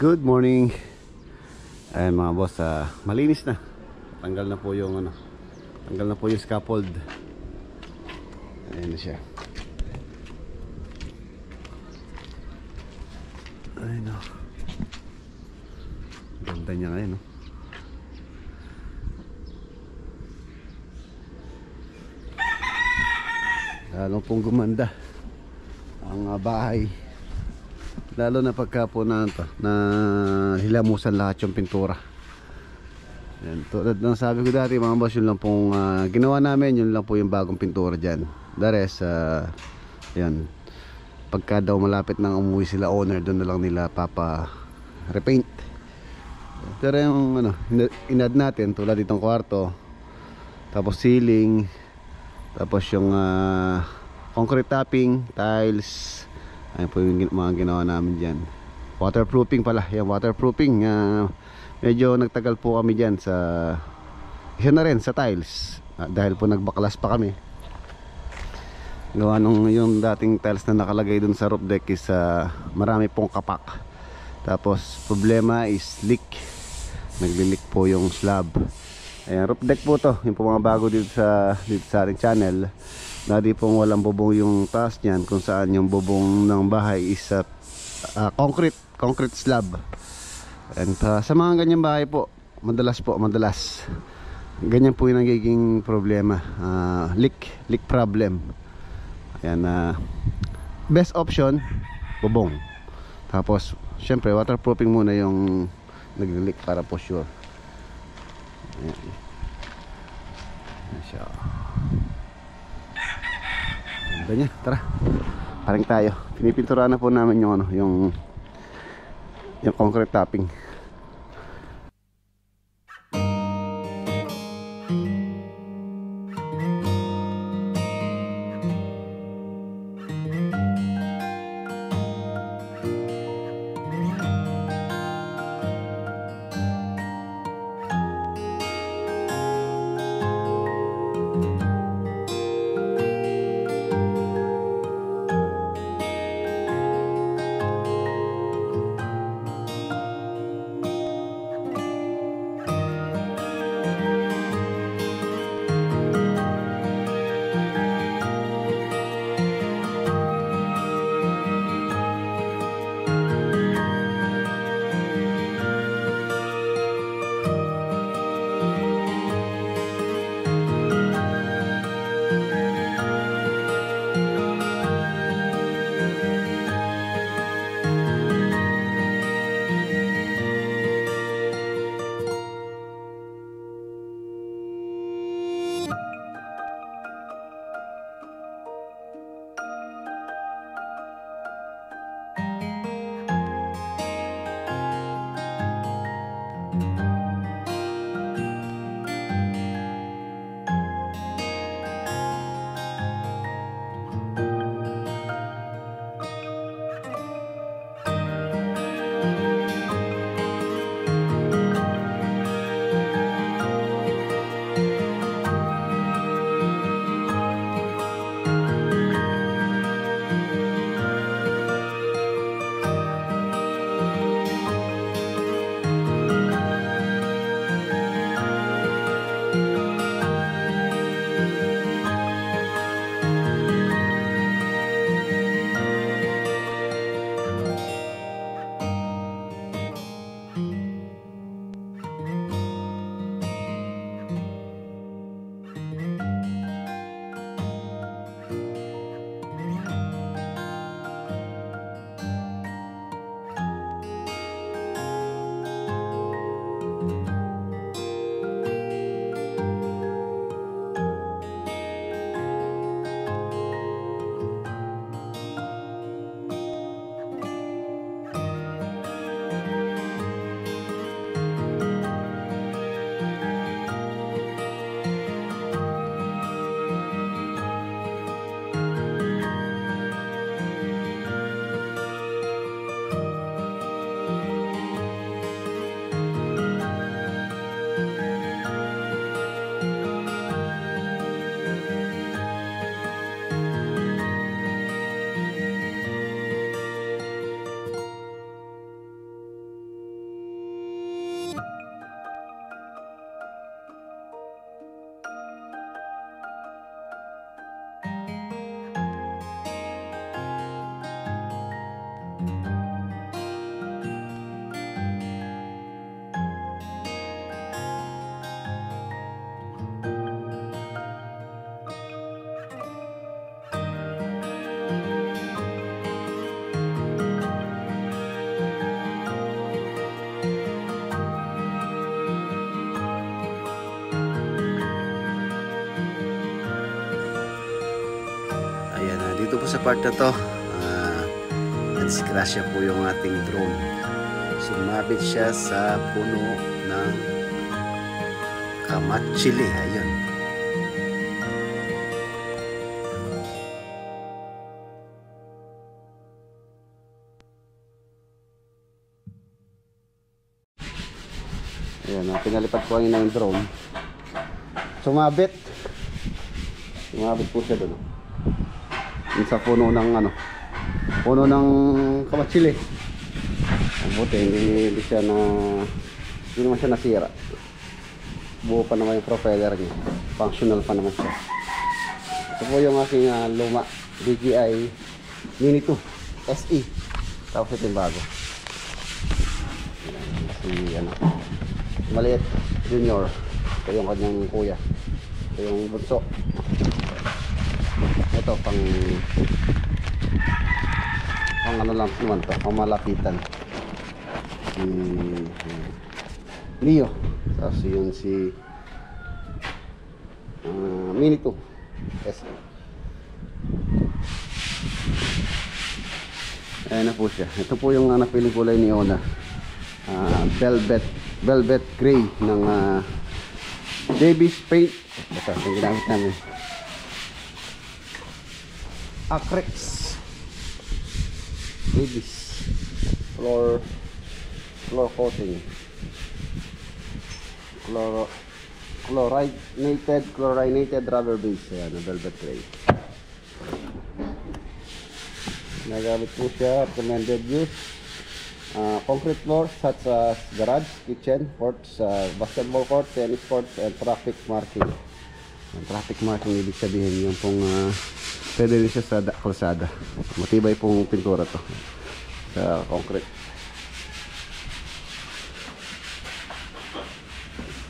Good morning. Ayan mga boss, malinis na. Tanggal na po yung tanggal na po yung scaffold. Ayan na siya. Ayun o. Ganda niya ngayon no? Lalo pong gumanda ang bahay. Lalo na pagka po na hilamusan lahat yung pintura. Yan, tulad ng sabi ko dati mga boss, yun lang pong ginawa namin, yun lang po yung bagong pintura dyan. The rest, yan, pagka daw malapit nang umuwi sila owner, doon na lang nila papa repaint. Pero yung inad natin, tulad itong kwarto, tapos ceiling, tapos yung concrete topping, tiles. Ayun po yung mga ginawa namin dyan. Waterproofing pala. Yan, waterproofing. Medyo nagtagal po kami dyan sa isa na rin sa tiles. Dahil po nagbaklas pa kami. Gawa nung yung dating tiles na nakalagay dun sa roof deck is marami pong kapak. Tapos problema is leak. Nagli-leak po yung slab. Ayan, roof deck po to. Yung po mga bago dito sa ating channel. Dati pong walang bubong yung taas niyan, kung saan yung bubong ng bahay is concrete slab. And sa mga ganyang bahay po, madalas ganyan po yung nagiging problema, leak problem. Ayan, best option bubong, tapos syempre waterproofing muna yung nag-leak para po sure. Ayan. Ayan siya. Ganyan, tara. Paring tayo. Pinipinturahan na po namin yung concrete topping. dito po sa part na to, nadisgrasya po yung ating drone. Sumabit siya sa puno ng kamatsili. Ayun. Ayan, pinalipad ko ang yung drone. Sumabit po siya doon. Yung sa puno ng puno ng kamatsili. Ang buti, hindi siya hindi naman siya nasira. Buo pa naman yung propeller niya. Functional pa naman siya. Ito po yung aking luma DJI Mini 2 SE. Tapos ito yung bago. Si maliit junior. Ito yung kanyang kuya. Ito yung bunso. Ito pang lang naman to, pang malapitan. Si Leo. Tapos yun si Mini 2 SE. Ayan na po siya. Ito po yung napiling kulay ni Ona. Velvet gray ng Davis paint. Ito yung ginamit namin. Acrex Davis floor coating, chlorinated rubber base. Ayan, na velvet gray. Nagamit po siya. Recommended use concrete floors such as garage, kitchen, courts, basketball court, tennis courts, and traffic marking. Ang traffic marking ibig sabihin yung pong pwede rin siya sa kalsada. Matibay pong pintura to sa concrete.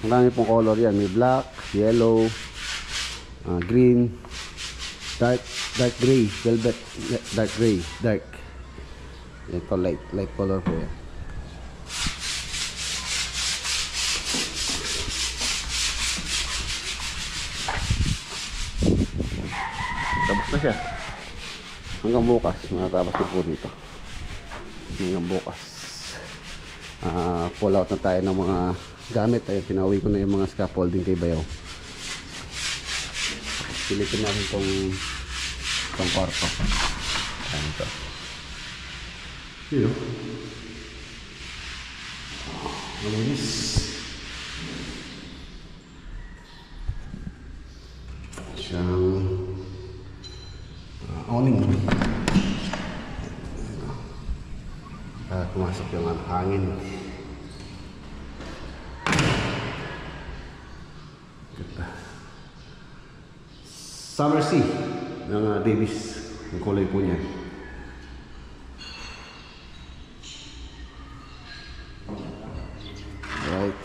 Marami pong color yan. May black, yellow, green, dark gray, velvet, dark gray, dark. Ito light color po yan. Tapos na siya. Hanggang bukas matatapos na po dito. Hanggang bukas pull out na tayo ng mga gamit. Ayun, pinauwi ko na yung mga scaffolding kay Bayaw. Silipin natin itong kwarto. Ayan ito. Here. Malinis. Siyang awning. Pumasok yung hangin. Summer Sea ng Davis. Ang kulay po niya. Right.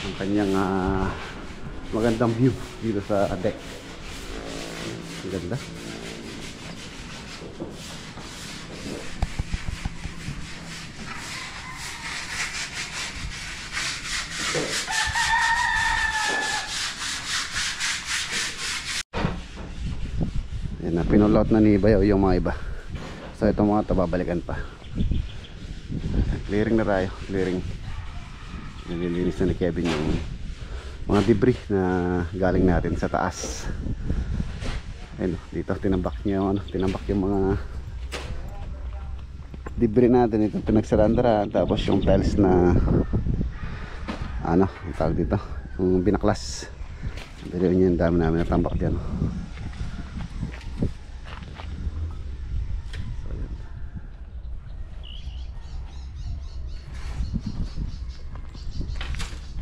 Ang kanyang magandang view dito sa deck. Ang ganda. Yan na, pinulot na ni Bayaw yung mga iba. So itong mga ito babalikan pa. Clearing na tayo. Clearing. Nililinis na ni Kevin yung mga debris na galing natin sa taas. Ayun, dito tinambak niya yung tinambak yung mga debris natin. Ito pinagsarandara. Tapos yung tiles na ang tawag dito, yung binaklas. Pero yun yung dami namin natambak dyan.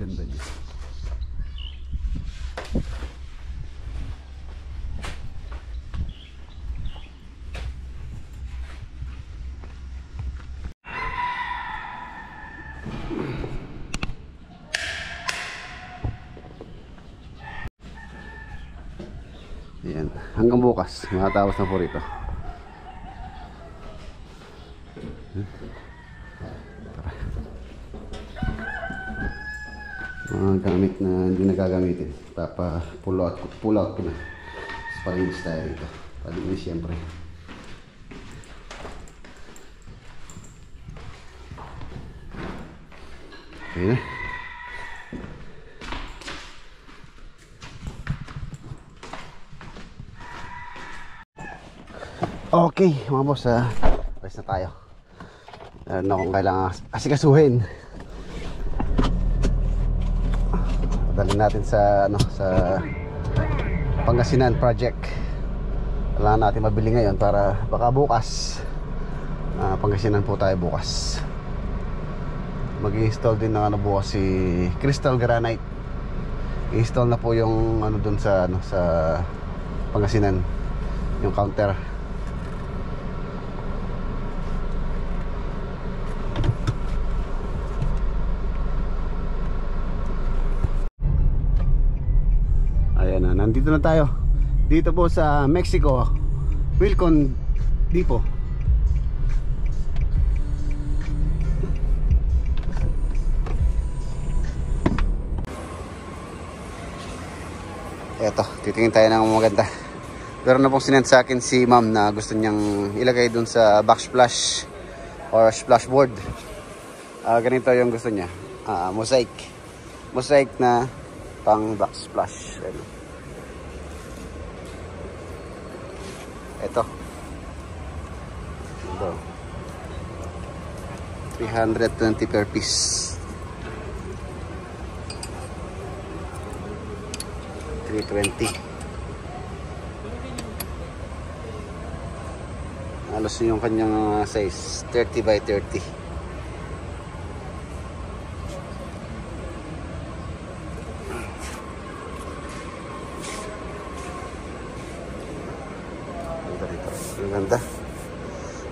Ganda niya. hanggang bukas makatapos na po rito. Mga gamit na hindi nagagamitin, pull out ko na. Palinis tayo rito. Palinis siyempre. Okay na. Okay mga boss, rest na tayo. Ano kung kailangan asikasuhin. Padalhin natin sa sa Pangasinan project. Kailangan natin mabili ngayon para baka bukas Pangasinan po tayo bukas. Mag-i-install din ng bukas si Crystal Granite. I-install na po yung doon sa sa Pangasinan, yung counter. Nandito na tayo dito po sa Mexico Wilcon Depot. Eto, titingin tayo ng maganda. Pero na pong sinend sa akin si ma'am na gusto niyang ilagay dun sa backsplash or splashboard. Ganito yung gusto niya, mosaic na pang backsplash. Ito 320 per piece. 320. Halos yung kanyang size 30 by 30.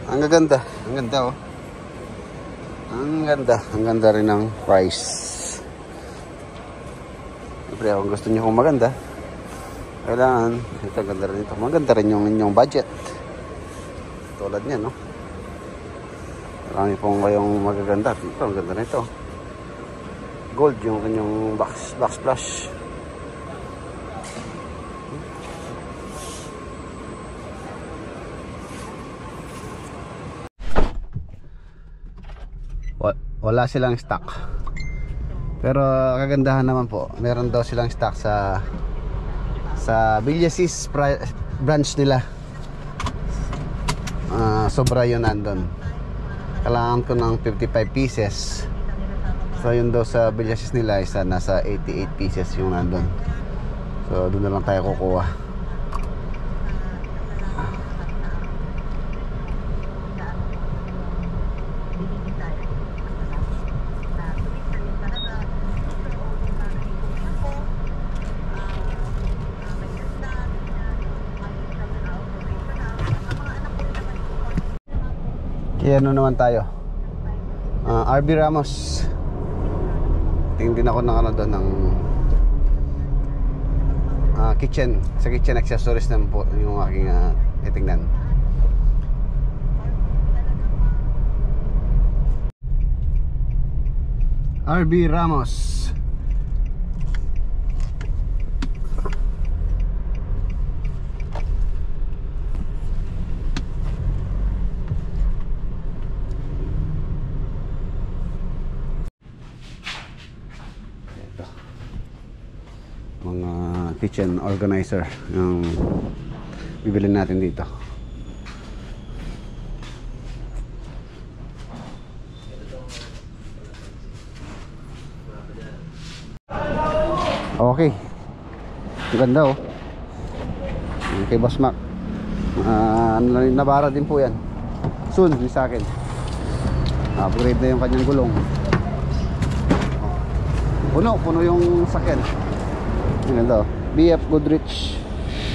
Ang ganda. Ang ganda oh. Ang ganda rin ng price. Siyempre kung gusto niyo kung maganda, kailangan ito, ganda rin ito. Maganda rin yung inyong budget. Tulad niya, no? Marami pong kayong magaganda. Ito, ang ganda nito. Gold yung kanyang backsplash. Wala silang stock. Pero kagandahan naman po, meron daw silang stock sa Villasis branch nila. Sobra yun nandun. Kailangan ko ng 55 pieces. So yun daw sa Villasis nila isa nasa 88 pieces yung nandun. So doon na lang tayo kukuha. Kaya ano naman tayo, RB Ramos. Tingin din ako ng doon ng kitchen. Sa kitchen accessories naman po yung aking titingnan. RB Ramos. Mga kitchen organizer yung bibili natin dito. Okay, ganda oh. Kay Boss Mac, nabara din po yan. Soon din sa akin. Upgrade na yung kanyang gulong. Puno yung sakyan. Ganda oh. BF Goodrich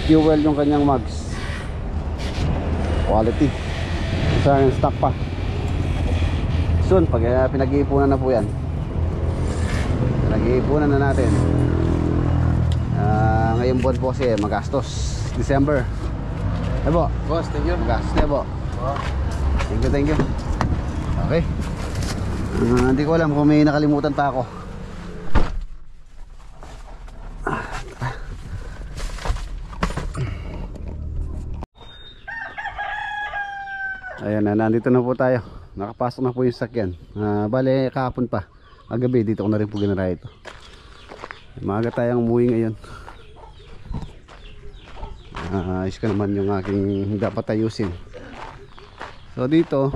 fuel yung kanyang mags. Quality. Sa stock pa. Soon pag pinag-iipunan na po yan. Pinag-iipunan na natin. Ngayong buwan po kasi magastos. December. Ebo. Boss, thank you. Gas na po. Thank you. Okay. Hindi ko alam kung may nakalimutan pa ako. Ayan na, nandito na po tayo. Nakapasok na po yung sakyan. Bale, kahapon pa. Agabi, dito ko na rin po ginaraya ito. Maaga tayong umuwi ngayon. Ayos ka naman yung aking dapat ayusin. So dito,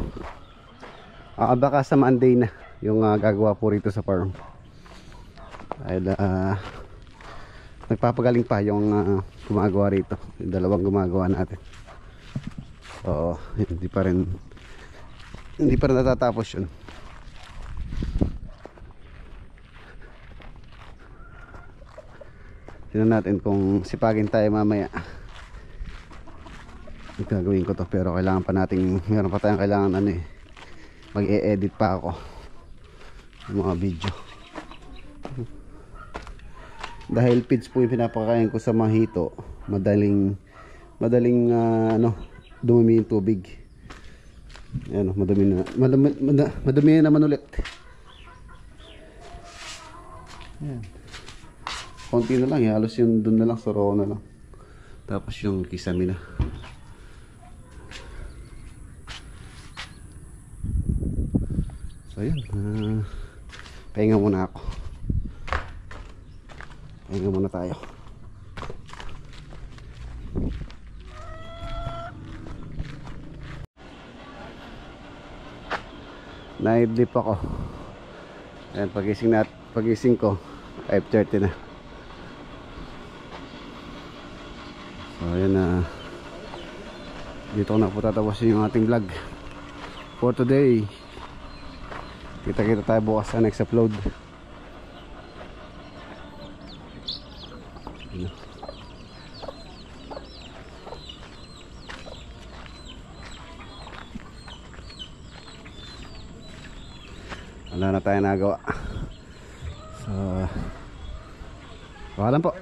baka sa Monday na yung gagawa po rito sa farm. Dahil nagpapagaling pa yung gumagawa rito. Yung dalawang gumagawa natin. So hindi pa rin natatapos yun. Tingnan natin kung sipagin tayo mamaya. Gagawin ko to, pero kailangan pa nating, meron pa tayong kailangan mag-e-edit pa ako ng mga video. Dahil feeds po yung pinapakain ko sa mga hito, madaling dumumi yung tubig. Ayan, madumi na naman ulit. Ayan. Konti na lang, halos yung dun na lang, soro na lang. Tapos yung kisame na. So yun, pahinga muna ako. Pahinga muna tayo. Naidlip ako. Ayan, pagising ko 5:30 na. So ayan na, dito ko na po tatapusin yung ating vlog for today. Kita-kita tayo bukas sa next upload. Wala na tayo nagawa. So paalam po.